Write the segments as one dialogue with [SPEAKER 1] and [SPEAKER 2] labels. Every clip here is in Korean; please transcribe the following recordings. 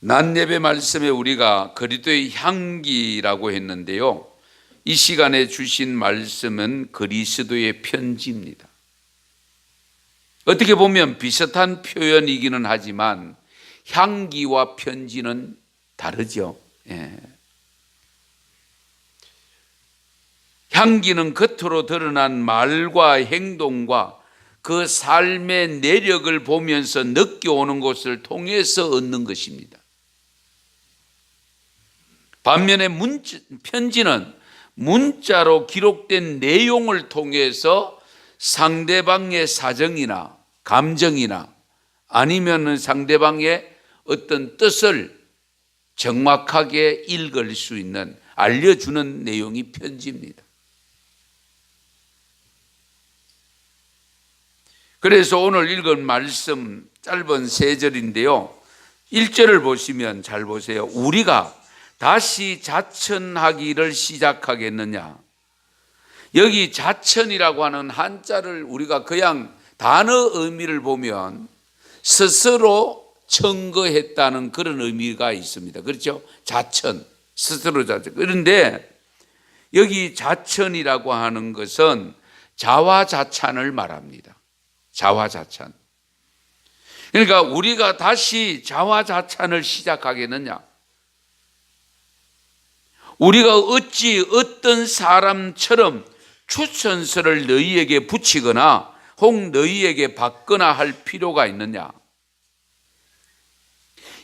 [SPEAKER 1] 낮 예배 말씀에 우리가 그리스도의 향기라고 했는데요, 이 시간에 주신 말씀은 그리스도의 편지입니다. 어떻게 보면 비슷한 표현이기는 하지만 향기와 편지는 다르죠. 향기는 겉으로 드러난 말과 행동과 그 삶의 내력을 보면서 느껴오는 것을 통해서 얻는 것입니다. 반면에 편지는 문자로 기록된 내용을 통해서 상대방의 사정이나 감정이나 아니면 상대방의 어떤 뜻을 정확하게 읽을 수 있는, 알려주는 내용이 편지입니다. 그래서 오늘 읽은 말씀 짧은 3절인데요, 1절을 보시면 잘 보세요. 우리가 다시 자천하기를 시작하겠느냐. 여기 자천이라고 하는 한자를 우리가 그냥 단어 의미를 보면 스스로 청거했다는 그런 의미가 있습니다. 그렇죠? 자천, 스스로 자천. 그런데 여기 자천이라고 하는 것은 자화자찬을 말합니다. 자화자찬. 그러니까 우리가 다시 자화자찬을 시작하겠느냐. 우리가 어찌 어떤 사람처럼 추천서를 너희에게 붙이거나 혹 너희에게 받거나 할 필요가 있느냐.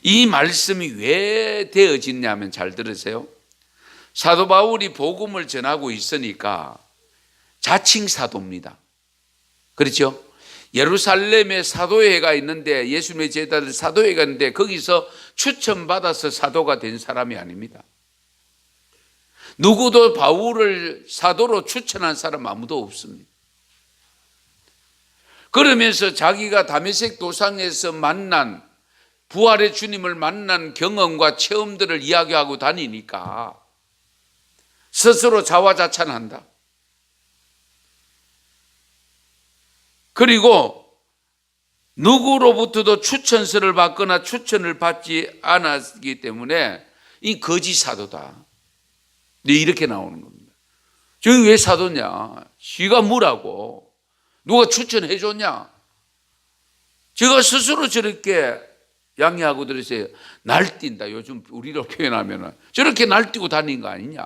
[SPEAKER 1] 이 말씀이 왜 되어지냐면 잘 들으세요. 사도 바울이 복음을 전하고 있으니까 자칭 사도입니다. 그렇죠? 예루살렘에 사도회가 있는데, 예수님의 제자들 사도회가 있는데 거기서 추천받아서 사도가 된 사람이 아닙니다. 누구도 바울을 사도로 추천한 사람 아무도 없습니다. 그러면서 자기가 다메섹 도상에서 만난, 부활의 주님을 만난 경험과 체험들을 이야기하고 다니니까 스스로 자화자찬한다. 그리고 누구로부터도 추천서를 받거나 추천을 받지 않았기 때문에 이 거짓 사도다. 이렇게 나오는 겁니다. 저기 왜 사도냐? 지가 뭐라고? 누가 추천해 줬냐? 제가 스스로 저렇게 양해하고 들으세요. 날뛴다. 요즘 우리로 표현하면 저렇게 날뛰고 다닌 거 아니냐?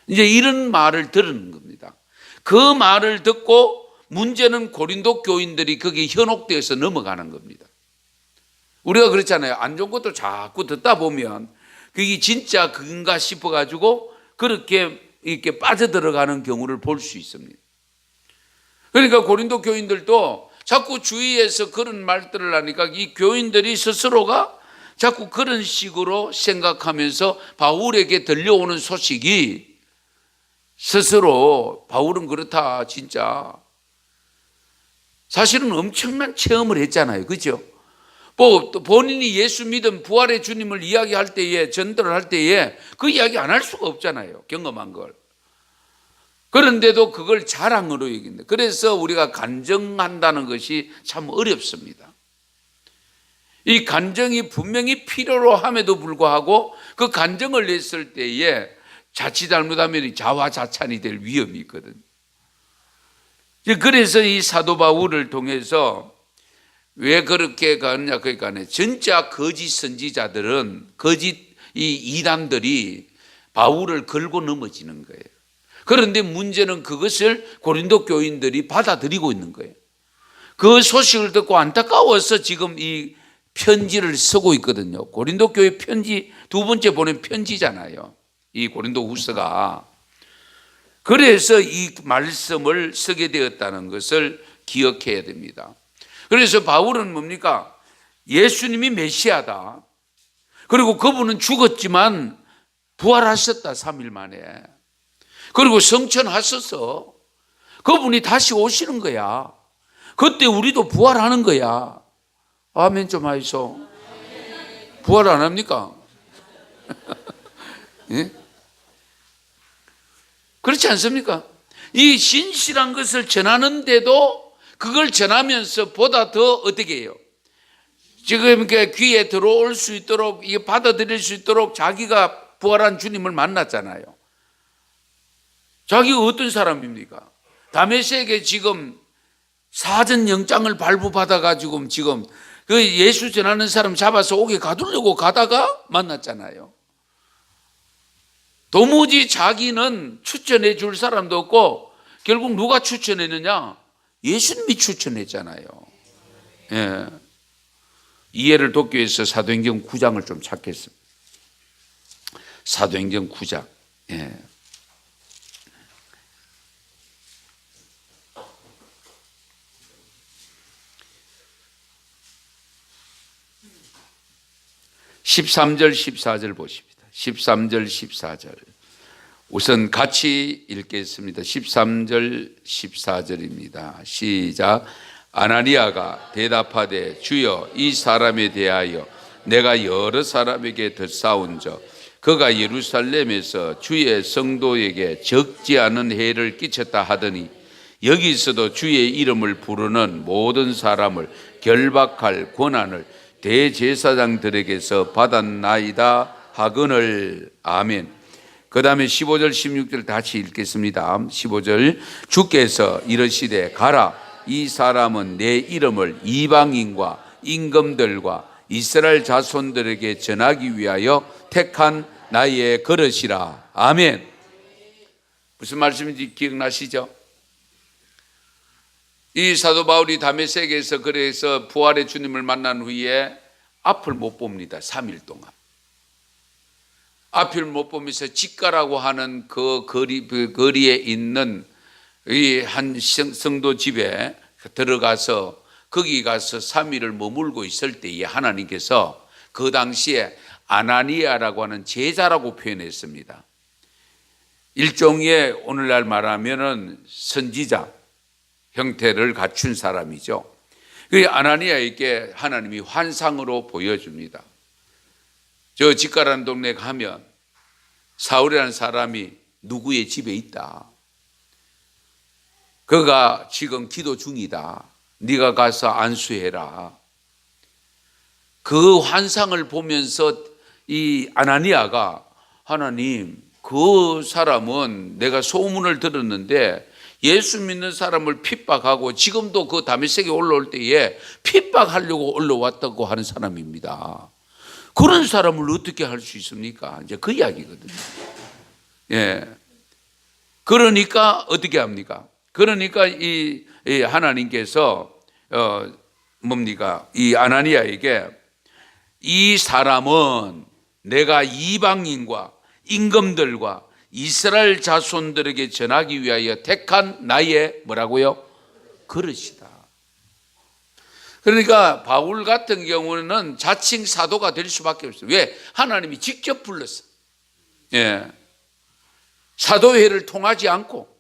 [SPEAKER 1] 이제 이런 말을 들은 겁니다. 그 말을 듣고 문제는 고린도 교인들이 거기에 현혹되어서 넘어가는 겁니다. 우리가 그렇잖아요. 안 좋은 것도 자꾸 듣다 보면 그게 진짜 그인가 싶어가지고 그렇게 이렇게 빠져들어가는 경우를 볼 수 있습니다. 그러니까 고린도 교인들도 자꾸 주위에서 그런 말들을 하니까 이 교인들이 스스로가 자꾸 그런 식으로 생각하면서 바울에게 들려오는 소식이 스스로 바울은 그렇다, 진짜. 사실은 엄청난 체험을 했잖아요. 그렇죠? 본인이 예수 믿은 부활의 주님을 이야기할 때에, 전도를 할 때에 그 이야기 안 할 수가 없잖아요. 경험한 걸. 그런데도 그걸 자랑으로 여긴다. 그래서 우리가 간증한다는 것이 참 어렵습니다. 이 간증이 분명히 필요로 함에도 불구하고 그 간증을 냈을 때에 자칫 잘못하면 자화자찬이 될 위험이 있거든요. 그래서 이 사도 바울을 통해서 왜 그렇게 가느냐, 그러니까 진짜 거짓 선지자들은, 거짓 이 이단들이 바울을 걸고 넘어지는 거예요. 그런데 문제는 그것을 고린도 교인들이 받아들이고 있는 거예요. 그 소식을 듣고 안타까워서 지금 이 편지를 쓰고 있거든요. 고린도 교회 편지, 두 번째 보낸 편지잖아요, 이 고린도 후서가. 그래서 이 말씀을 쓰게 되었다는 것을 기억해야 됩니다. 그래서 바울은 뭡니까? 예수님이 메시아다. 그리고 그분은 죽었지만 부활하셨다, 3일 만에. 그리고 성천하셔서 그분이 다시 오시는 거야. 그때 우리도 부활하는 거야. 아멘 좀 하이소. 부활 안 합니까? 예? 그렇지 않습니까? 이 신실한 것을 전하는데도 그걸 전하면서 보다 더 어떻게 해요? 지금 이렇게 귀에 들어올 수 있도록, 이게 받아들일 수 있도록 자기가 부활한 주님을 만났잖아요. 자기가 어떤 사람입니까? 다메섹에 지금 사전 영장을 발부받아가지고 지금 그 예수 전하는 사람 잡아서 옥에 가두려고 가다가 만났잖아요. 도무지 자기는 추천해 줄 사람도 없고 결국 누가 추천했느냐? 예수님이 추천했잖아요. 예. 이해를 돕기 위해서 사도행전 9장을 좀 찾겠습니다. 사도행전 9장. 예. (13절) (14절) 보십니다. 13절 14절 우선 같이 읽겠습니다. 13절 14절입니다. 시작. 아나니아가 대답하되 주여 이 사람에 대하여 내가 여러 사람에게 듣사온즉 그가 예루살렘에서 주의 성도에게 적지 않은 해를 끼쳤다 하더니 여기서도 주의 이름을 부르는 모든 사람을 결박할 권한을 대제사장들에게서 받았나이다 하거늘. 아멘. 그 다음에 15절 16절 다시 읽겠습니다. 15절 주께서 이르시되 가라 이 사람은 내 이름을 이방인과 임금들과 이스라엘 자손들에게 전하기 위하여 택한 나의 그릇이라. 아멘. 무슨 말씀인지 기억나시죠? 이 사도 바울이 다메섹에서 그래서 부활의 주님을 만난 후에 앞을 못 봅니다. 3일 동안 앞을 못 보면서 직가라고 하는 그 거리에 있는 이 한 성도 집에 들어가서 거기 가서 3일을 머물고 있을 때에 하나님께서 그 당시에 아나니아라고 하는 제자라고 표현했습니다. 일종의 오늘날 말하면은 선지자 형태를 갖춘 사람이죠. 그 아나니아에게 하나님이 환상으로 보여줍니다. 저 직가라는 동네 가면 사울이라는 사람이 누구의 집에 있다. 그가 지금 기도 중이다. 네가 가서 안수해라. 그 환상을 보면서 이 아나니아가 하나님, 그 사람은 내가 소문을 들었는데 예수 믿는 사람을 핍박하고 지금도 그 다메섹에 올라올 때에 핍박하려고 올라왔다고 하는 사람입니다. 그런 사람을 어떻게 할 수 있습니까? 이제 그 이야기거든요. 예. 그러니까 어떻게 합니까? 그러니까 이 하나님께서 뭡니까? 이 아나니아에게 이 사람은 내가 이방인과 임금들과 이스라엘 자손들에게 전하기 위하여 택한 나의 뭐라고요? 그릇이다. 그러니까 바울 같은 경우는 자칭 사도가 될 수밖에 없어요. 왜? 하나님이 직접 불렀어. 예. 사도회를 통하지 않고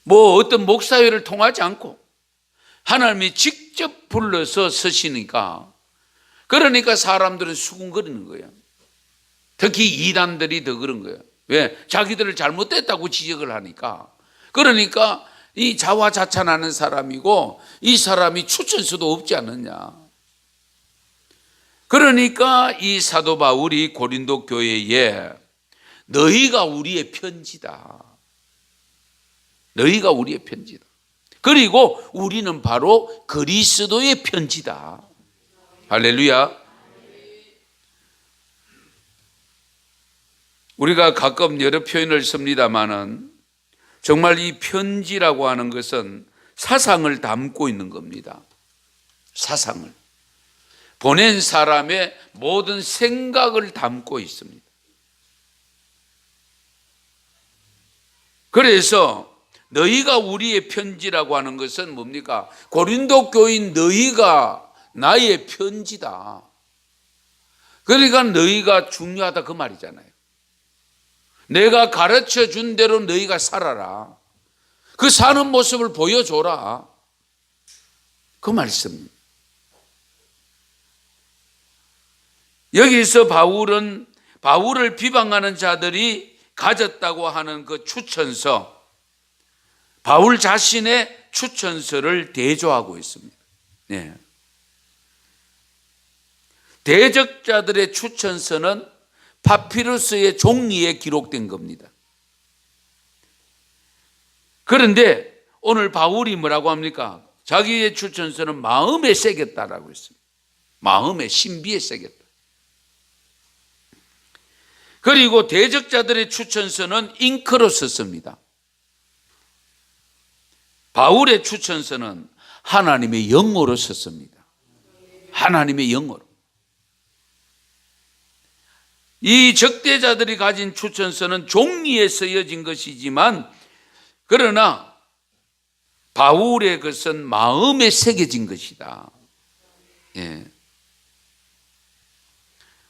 [SPEAKER 1] 뭐 어떤 목사회를 통하지 않고 하나님이 직접 불러서 서시니까, 그러니까 사람들은 수군거리는 거예요. 특히 이단들이 더 그런 거예요. 왜? 자기들을 잘못됐다고 지적을 하니까. 그러니까 이 자화자찬하는 사람이고 이 사람이 추천서도 없지 않느냐. 그러니까 이 사도 바울이 고린도 교회에 너희가 우리의 편지다. 너희가 우리의 편지다. 그리고 우리는 바로 그리스도의 편지다. 할렐루야. 우리가 가끔 여러 표현을 씁니다마는 정말 이 편지라고 하는 것은 사상을 담고 있는 겁니다. 사상을. 보낸 사람의 모든 생각을 담고 있습니다. 그래서 너희가 우리의 편지라고 하는 것은 뭡니까? 고린도 교인 너희가 나의 편지다. 그러니까 너희가 중요하다 그 말이잖아요. 내가 가르쳐 준 대로 너희가 살아라. 그 사는 모습을 보여줘라. 그 말씀입니다. 여기서 바울을 비방하는 자들이 가졌다고 하는 그 추천서, 바울 자신의 추천서를 대조하고 있습니다. 네. 대적자들의 추천서는 파피루스의 종이에 기록된 겁니다. 그런데 오늘 바울이 뭐라고 합니까? 자기의 추천서는 마음에 새겼다라고 했습니다. 마음의 신비에 새겼다. 그리고 대적자들의 추천서는 잉크로 썼습니다. 바울의 추천서는 하나님의 영어로 썼습니다. 하나님의 영어로. 이 적대자들이 가진 추천서는 종이에 쓰여진 것이지만 그러나 바울의 것은 마음에 새겨진 것이다. 예.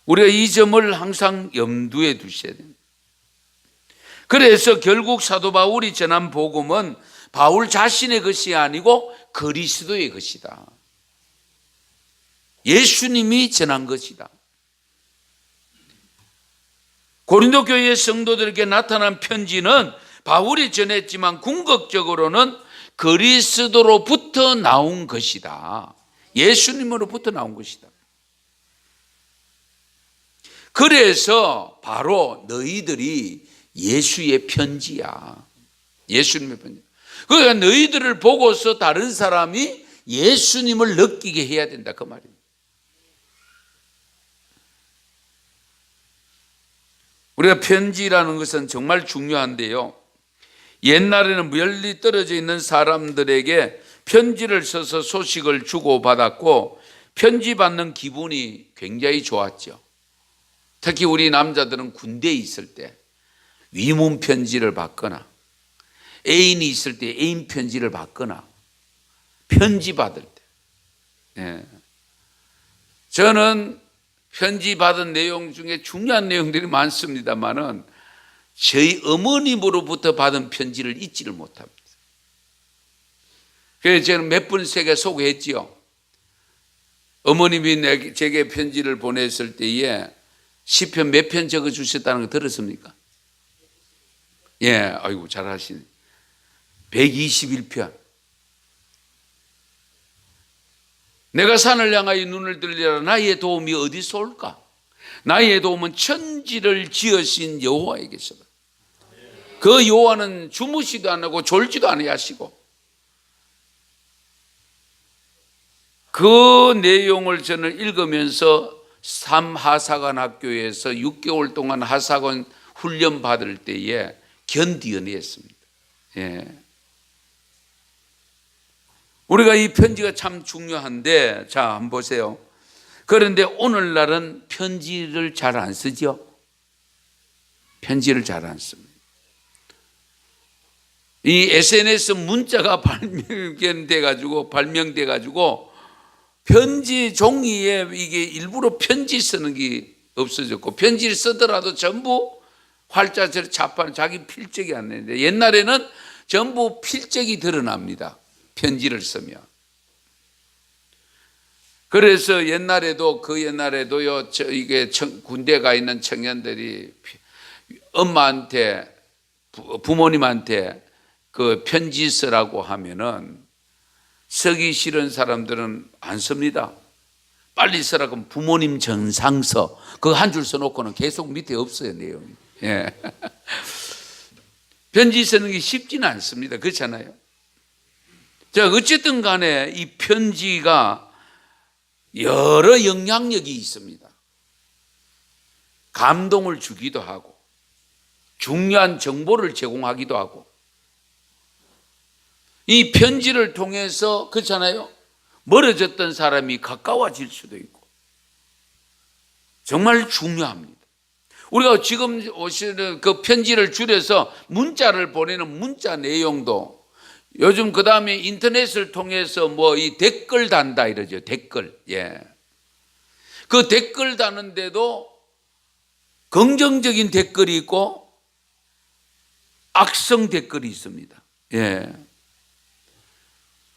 [SPEAKER 1] 우리가 이 점을 항상 염두에 두셔야 됩니다. 그래서 결국 사도 바울이 전한 복음은 바울 자신의 것이 아니고 그리스도의 것이다. 예수님이 전한 것이다. 고린도 교회의 성도들에게 나타난 편지는 바울이 전했지만 궁극적으로는 그리스도로부터 나온 것이다. 예수님으로부터 나온 것이다. 그래서 바로 너희들이 예수의 편지야. 예수님의 편지. 그러니까 너희들을 보고서 다른 사람이 예수님을 느끼게 해야 된다. 그 말입니다. 우리가 편지라는 것은 정말 중요한데요. 옛날에는 멀리 떨어져 있는 사람들에게 편지를 써서 소식을 주고받았고 편지 받는 기분이 굉장히 좋았죠. 특히 우리 남자들은 군대에 있을 때 위문 편지를 받거나 애인이 있을 때 애인 편지를 받거나 편지 받을 때. 예. 저는 편지 받은 내용 중에 중요한 내용들이 많습니다만은 저희 어머님으로부터 받은 편지를 잊지를 못합니다. 그래서 저는 몇 번씩에 소개했지요. 어머님이 제게 편지를 보냈을 때에 시편 몇 편 적어 주셨다는 거 들었습니까? 예, 아이고 잘하시네. 121편. 내가 산을 향하여 눈을 들리라. 나의 도움이 어디서 올까? 나의 도움은 천지를 지으신 여호와에게서다. 그 여호와는 주무시도 안 하고 졸지도 아니하시고. 그 내용을 저는 읽으면서 하사관 학교에서 6개월 동안 하사관 훈련 받을 때에 견디어냈습니다. 예. 우리가 이 편지가 참 중요한데, 자, 한번 보세요. 그런데 오늘날은 편지를 잘 안 쓰죠? 편지를 잘 안 씁니다. 이 SNS 문자가 발명돼 가지고 편지 종이에 이게 일부러 편지 쓰는 게 없어졌고 편지를 쓰더라도 전부 활자처럼 자판 자기 필적이 안 나는데 옛날에는 전부 필적이 드러납니다. 편지를 쓰면. 그래서 옛날에도요, 이게 군대 가 있는 청년들이 엄마한테, 부모님한테 그 편지 쓰라고 하면은 쓰기 싫은 사람들은 안 씁니다. 빨리 쓰라고 하면 부모님 전상서, 그거 한 줄 써놓고는 계속 밑에 없어요, 내용이. 예. 편지 쓰는 게 쉽지는 않습니다. 그렇잖아요. 자, 어쨌든 간에 이 편지가 여러 영향력이 있습니다. 감동을 주기도 하고, 중요한 정보를 제공하기도 하고, 이 편지를 통해서, 그렇잖아요. 멀어졌던 사람이 가까워질 수도 있고, 정말 중요합니다. 우리가 지금 오시는 그 편지를 줄여서 문자를 보내는 문자 내용도 요즘 그 다음에 인터넷을 통해서 뭐 이 댓글 단다 이러죠. 댓글. 예. 그 댓글 다는데도 긍정적인 댓글이 있고 악성 댓글이 있습니다. 예.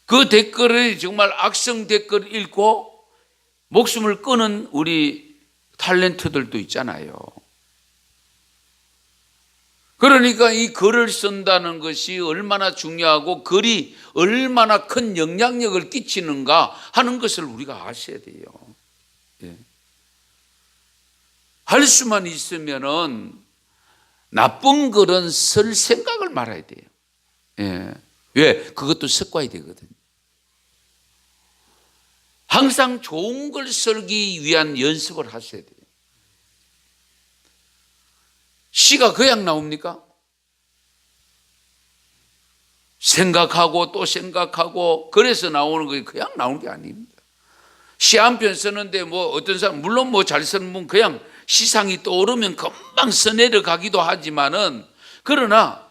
[SPEAKER 1] 그 댓글을 정말 악성 댓글 읽고 목숨을 끊은 우리 탤런트들도 있잖아요. 그러니까 이 글을 쓴다는 것이 얼마나 중요하고 글이 얼마나 큰 영향력을 끼치는가 하는 것을 우리가 아셔야 돼요. 예. 할 수만 있으면은 나쁜 글은 쓸 생각을 말아야 돼요. 예. 왜? 그것도 습관이 되거든요. 항상 좋은 걸 쓰기 위한 연습을 하셔야 돼요. 시가 그냥 나옵니까? 생각하고 또 생각하고 그래서 나오는 거 그냥 나오는 게 아닙니다. 시 한 편 쓰는데 뭐 어떤 사람 물론 뭐 잘 쓰는 분 그냥 시상이 떠오르면 금방 써내려가기도 하지만은 그러나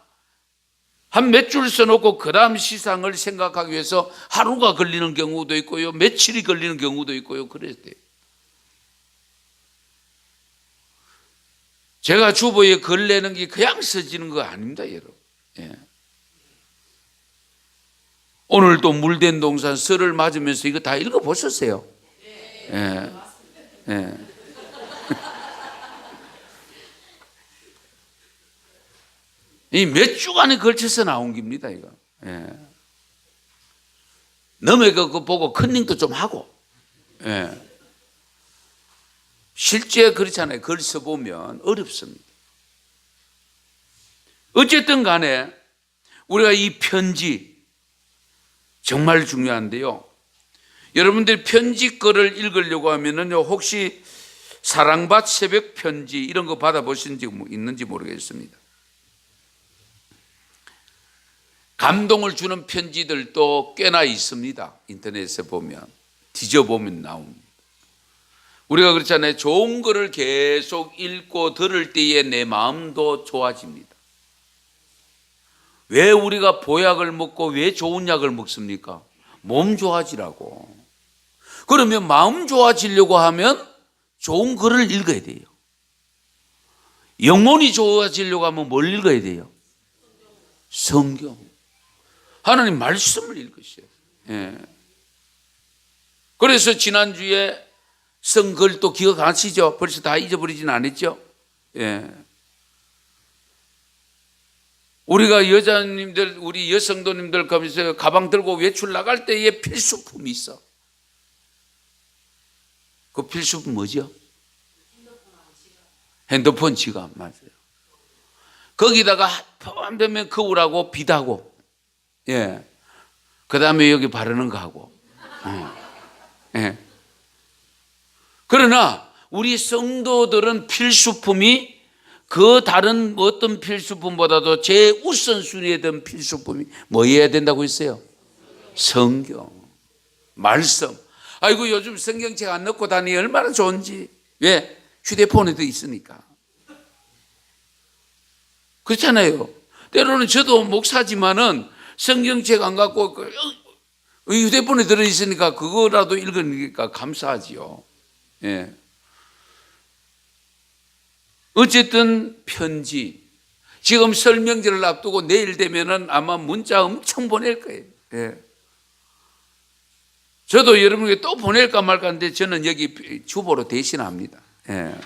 [SPEAKER 1] 한 몇 줄 써놓고 그 다음 시상을 생각하기 위해서 하루가 걸리는 경우도 있고요, 며칠이 걸리는 경우도 있고요, 그래야 돼요. 제가 주보에 글 내는 게 그냥 써지는 거 아닙니다, 여러분. 예. 오늘도 물된 동산 썰을 맞으면서 이거 다 읽어보셨어요? 예. 예. 이 몇 주간에 걸쳐서 나온 겁니다, 이거. 예. 너네 그거 보고 컨닝도 좀 하고. 예. 실제 그렇잖아요. 글 써보면 어렵습니다. 어쨌든 간에 우리가 이 편지 정말 중요한데요. 여러분들 편지 글을 읽으려고 하면은요, 혹시 사랑받 새벽 편지 이런 거 받아보신 적 있는지 모르겠습니다. 감동을 주는 편지들도 꽤나 있습니다. 인터넷에 보면, 뒤져보면 나옵니다. 우리가 그렇잖아요. 좋은 거를 계속 읽고 들을 때에 내 마음도 좋아집니다. 왜 우리가 보약을 먹고 왜 좋은 약을 먹습니까? 몸 좋아지라고. 그러면 마음 좋아지려고 하면 좋은 글을 읽어야 돼요. 영혼이 좋아지려고 하면 뭘 읽어야 돼요? 성경. 하나님 말씀을 읽으셔야 돼요. 예. 그래서 지난주에 성글도 기억하시죠? 벌써 다 잊어버리진 않았죠? 예. 우리가 여자님들, 우리 여성도님들 가면서 가방 들고 외출 나갈 때에 필수품이 있어. 그 필수품 뭐죠? 핸드폰, 지갑. 맞아요. 거기다가 밤 되면 거울하고 빛하고, 예. 그 다음에 여기 바르는 거 하고. 예. 그러나 우리 성도들은 필수품이 그 다른 어떤 필수품보다도 제우선순위에 든 필수품이 뭐여야 된다고 했어요? 성경, 말씀. 아이고 요즘 성경책 안 넣고 다니기 얼마나 좋은지. 왜? 휴대폰에도 있으니까. 그렇잖아요. 때로는 저도 목사지만은 성경책 안 갖고 휴대폰에 들어있으니까 그거라도 읽으니까 감사하지요. 예. 어쨌든 편지. 지금 설명절을 앞두고 내일 되면은 아마 문자 엄청 보낼 거예요. 예. 저도 여러분에게 또 보낼까 말까 하는데 저는 여기 주보로 대신합니다. 예.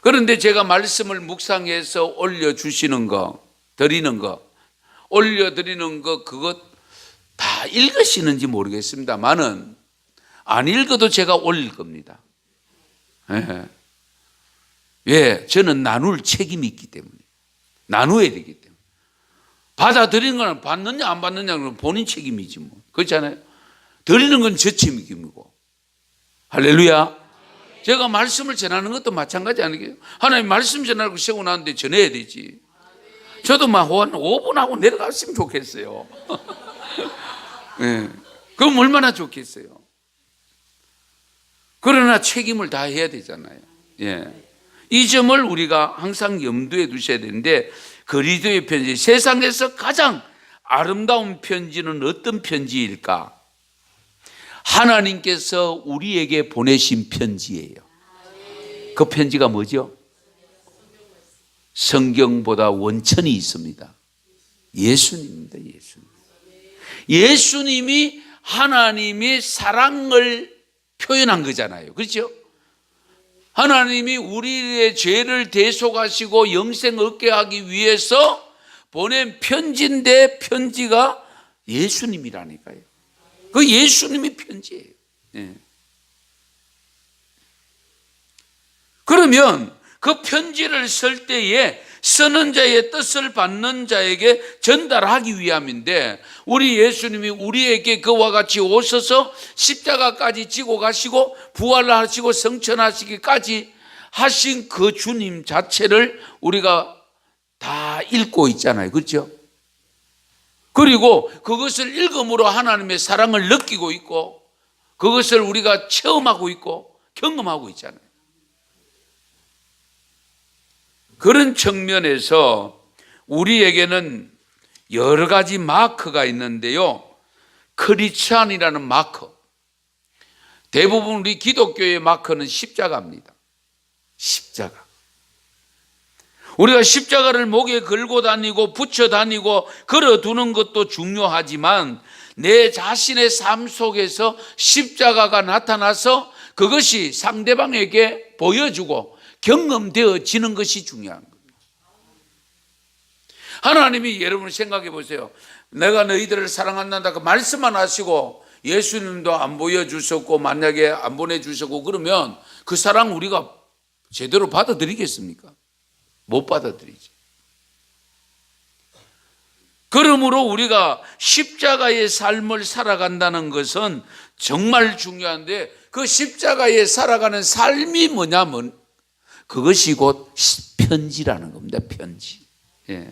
[SPEAKER 1] 그런데 제가 말씀을 묵상해서 올려주시는 거, 드리는 거, 올려드리는 거, 그것 다 읽으시는지 모르겠습니다만은 안 읽어도 제가 올릴 겁니다. 예. 왜? 저는 나눌 책임이 있기 때문에. 나누어야 되기 때문에. 받아들이는 건 받느냐 안 받느냐는 본인 책임이지 뭐. 그렇잖아요. 드리는 건 저 책임이고. 할렐루야. 제가 말씀을 전하는 것도 마찬가지 아니겠어요? 하나님 말씀 전하고 세워놨는데 전해야 되지. 저도 막 한 5분 하고 내려갔으면 좋겠어요. 네. 그럼 얼마나 좋겠어요. 그러나 책임을 다 해야 되잖아요. 예. 이 점을 우리가 항상 염두에 두셔야 되는데, 거리도의 편지, 세상에서 가장 아름다운 편지는 어떤 편지일까? 하나님께서 우리에게 보내신 편지예요. 그 편지가 뭐죠? 성경보다 원천이 있습니다. 예수님입니다. 예수님. 예수님이 하나님의 사랑을 표현한 거잖아요. 그렇죠? 하나님이 우리의 죄를 대속하시고 영생 얻게 하기 위해서 보낸 편지인데 편지가 예수님이라니까요. 그 예수님이 편지예요. 예. 그러면 그 편지를 쓸 때에 쓰는 자의 뜻을 받는 자에게 전달하기 위함인데, 우리 예수님이 우리에게 그와 같이 오셔서 십자가까지 지고 가시고 부활하시고 성천하시기까지 하신 그 주님 자체를 우리가 다 읽고 있잖아요. 그렇죠? 그리고 그것을 읽음으로 하나님의 사랑을 느끼고 있고 그것을 우리가 체험하고 있고 경험하고 있잖아요. 그런 측면에서 우리에게는 여러 가지 마크가 있는데요. 크리스찬이라는 마크. 대부분 우리 기독교의 마크는 십자가입니다. 십자가. 우리가 십자가를 목에 걸고 다니고 붙여 다니고 걸어두는 것도 중요하지만 내 자신의 삶 속에서 십자가가 나타나서 그것이 상대방에게 보여주고 경험되어지는 것이 중요한 겁니다. 하나님이 여러분 생각해 보세요. 내가 너희들을 사랑한다고 말씀만 하시고 예수님도 안 보여주셨고 만약에 안 보내주셨고 그러면 그 사랑 우리가 제대로 받아들이겠습니까? 못 받아들이지. 그러므로 우리가 십자가의 삶을 살아간다는 것은 정말 중요한데, 그 십자가에 살아가는 삶이 뭐냐면 그것이 곧 편지라는 겁니다. 편지. 예.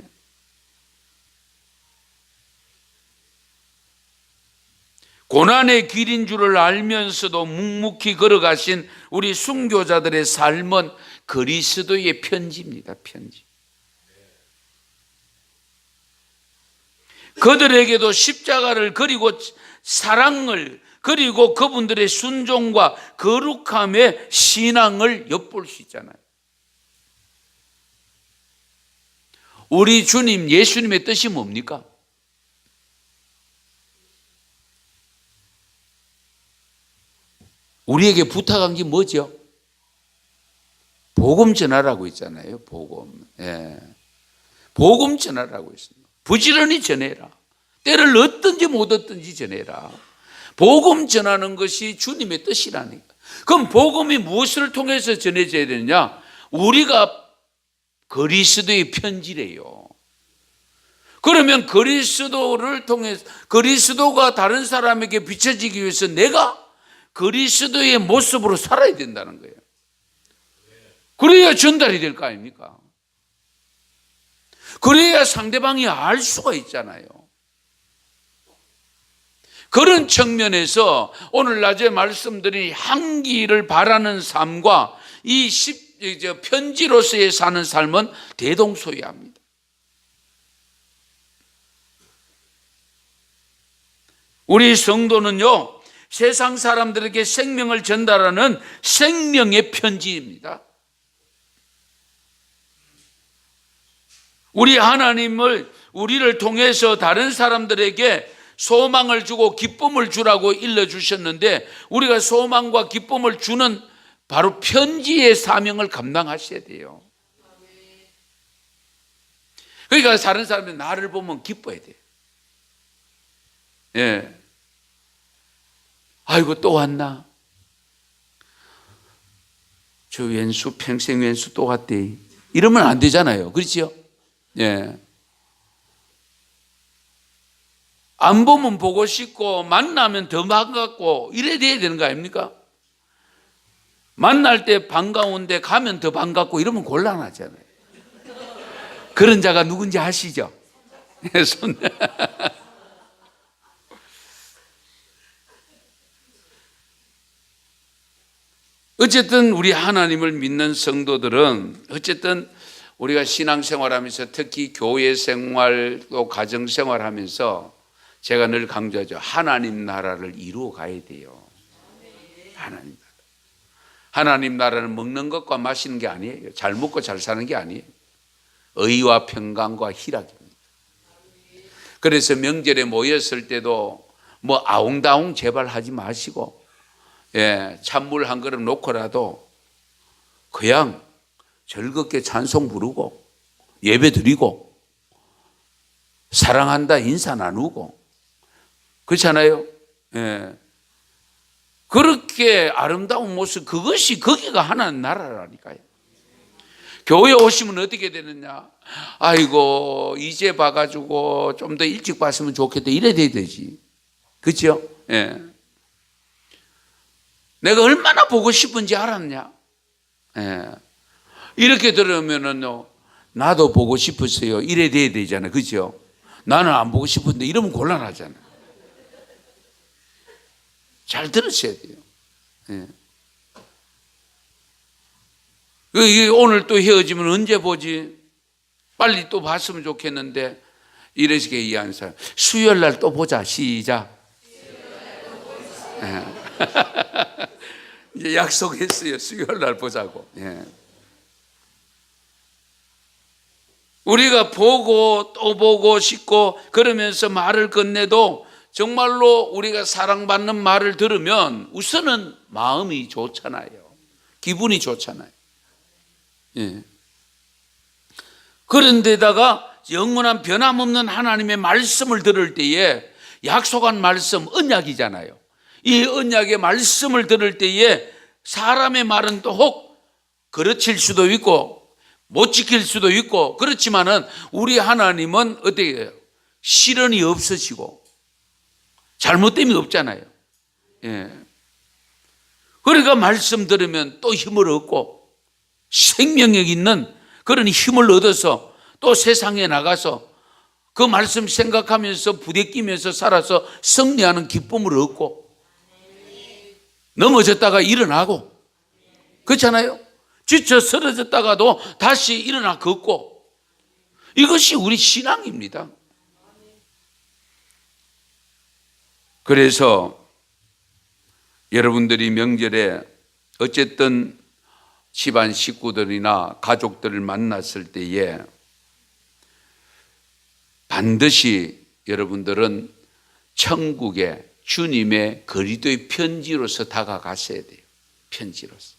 [SPEAKER 1] 고난의 길인 줄을 알면서도 묵묵히 걸어가신 우리 순교자들의 삶은 그리스도의 편지입니다. 편지. 그들에게도 십자가를 그리고 사랑을 그리고 그분들의 순종과 거룩함의 신앙을 엿볼 수 있잖아요. 우리 주님 예수님의 뜻이 뭡니까? 우리에게 부탁한 게 뭐죠? 복음 전하라고 있잖아요. 복음. 예. 복음 전하라고 있습니다. 부지런히 전해라. 때를 얻든지 못 얻든지 전해라. 복음 전하는 것이 주님의 뜻이라니까. 그럼 복음이 무엇을 통해서 전해져야 되느냐? 우리가 그리스도의 편지래요. 그러면 그리스도를 통해서, 그리스도가 다른 사람에게 비춰지기 위해서 내가 그리스도의 모습으로 살아야 된다는 거예요. 그래야 전달이 될 거 아닙니까? 그래야 상대방이 알 수가 있잖아요. 그런 측면에서 오늘 낮에 말씀드린 향기를 바라는 삶과 이 편지로서의 사는 삶은 대동소이합니다. 우리 성도는요, 세상 사람들에게 생명을 전달하는 생명의 편지입니다. 우리 하나님을 우리를 통해서 다른 사람들에게 소망을 주고 기쁨을 주라고 일러주셨는데, 우리가 소망과 기쁨을 주는 바로 편지의 사명을 감당하셔야 돼요. 그러니까 다른 사람들이 나를 보면 기뻐야 돼요. 예. 아이고 또 왔나? 저 왼수 평생 왼수 또 왔대. 이러면 안 되잖아요. 그렇죠? 예. 안 보면 보고 싶고 만나면 더 반갑고 이래야 되는 거 아닙니까? 만날 때 반가운데 가면 더 반갑고 이러면 곤란하잖아요. 그런 자가 누군지 아시죠? 손. 어쨌든 우리 하나님을 믿는 성도들은 어쨌든 우리가 신앙생활하면서 특히 교회 생활 또 가정생활하면서 제가 늘 강조하죠. 하나님 나라를 이루어 가야 돼요. 하나님 나라. 하나님 나라는 먹는 것과 마시는 게 아니에요. 잘 먹고 잘 사는 게 아니에요. 의와 평강과 희락입니다. 그래서 명절에 모였을 때도 뭐 아웅다웅 제발 하지 마시고, 예, 찬물 한 그릇 놓고라도 그냥 즐겁게 찬송 부르고 예배 드리고 사랑한다 인사 나누고 그렇잖아요. 예. 그렇게 아름다운 모습, 그것이 거기가 하나님 나라라니까요. 교회 오시면 어떻게 되느냐? 아이고 이제 봐가지고 좀 더 일찍 봤으면 좋겠다 이래 돼야 되지. 그렇죠? 예. 내가 얼마나 보고 싶은지 알았냐? 예. 이렇게 들으면은 나도 보고 싶었어요 이래 돼야 되잖아요. 그렇죠? 나는 안 보고 싶은데 이러면 곤란하잖아요. 잘 들으셔야 돼요. 예. 오늘 또 헤어지면 언제 보지? 빨리 또 봤으면 좋겠는데 이렇게 얘기하는 사람, 수요일 날 또 보자. 시작. 예. 이제 약속했어요. 수요일 날 보자고. 예. 우리가 보고 또 보고 싶고 그러면서 말을 건네도 정말로 우리가 사랑받는 말을 들으면 우선은 마음이 좋잖아요. 기분이 좋잖아요. 예. 그런데다가 영원한 변함없는 하나님의 말씀을 들을 때에 약속한 말씀, 언약이잖아요. 이 언약의 말씀을 들을 때에 사람의 말은 또 혹 그르칠 수도 있고 못 지킬 수도 있고 그렇지만은 우리 하나님은 어떻게 해요? 시련이 없으시고 잘못됨이 없잖아요. 예. 그러니까 말씀 들으면 또 힘을 얻고 생명력 있는 그런 힘을 얻어서 또 세상에 나가서 그 말씀 생각하면서 부대끼면서 살아서 승리하는 기쁨을 얻고 넘어졌다가 일어나고 그렇잖아요. 지쳐 쓰러졌다가도 다시 일어나 걷고 이것이 우리 신앙입니다. 그래서 여러분들이 명절에 어쨌든 집안 식구들이나 가족들을 만났을 때에 반드시 여러분들은 천국의 주님의 그리스도의 편지로서 다가가셔야 돼요. 편지로서.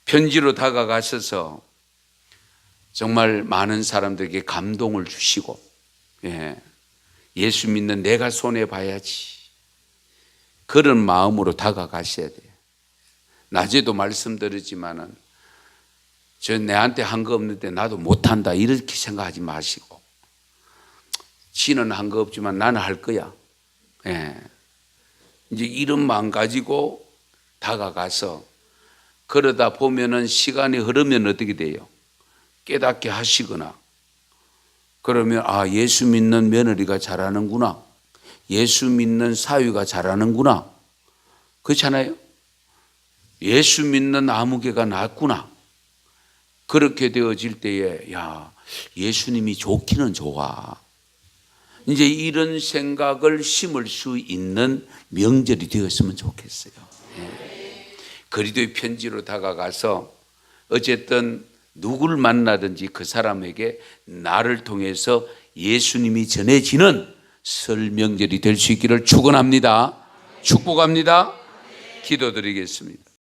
[SPEAKER 1] 편지로 다가가셔서 정말 많은 사람들에게 감동을 주시고 예수 믿는 내가 손해봐야지 그런 마음으로 다가가셔야 돼요. 낮에도 말씀드렸지만은 저 내한테 한 거 없는데 나도 못한다 이렇게 생각하지 마시고 지는 한 거 없지만 나는 할 거야. 이제 이런 마음 가지고 다가가서 그러다 보면은 시간이 흐르면 어떻게 돼요? 깨닫게 하시거나 그러면 아 예수 믿는 며느리가 잘하는구나. 예수 믿는 사위가 잘하는구나. 그렇잖아요. 예수 믿는 아무개가 낫구나. 그렇게 되어질 때에 야 예수님이 좋기는 좋아. 이제 이런 생각을 심을 수 있는 명절이 되었으면 좋겠어요. 그리스도의 편지로 다가가서 어쨌든 누구를 만나든지 그 사람에게 나를 통해서 예수님이 전해지는 설 명절이 될 수 있기를 축원합니다. 축복합니다. 기도드리겠습니다.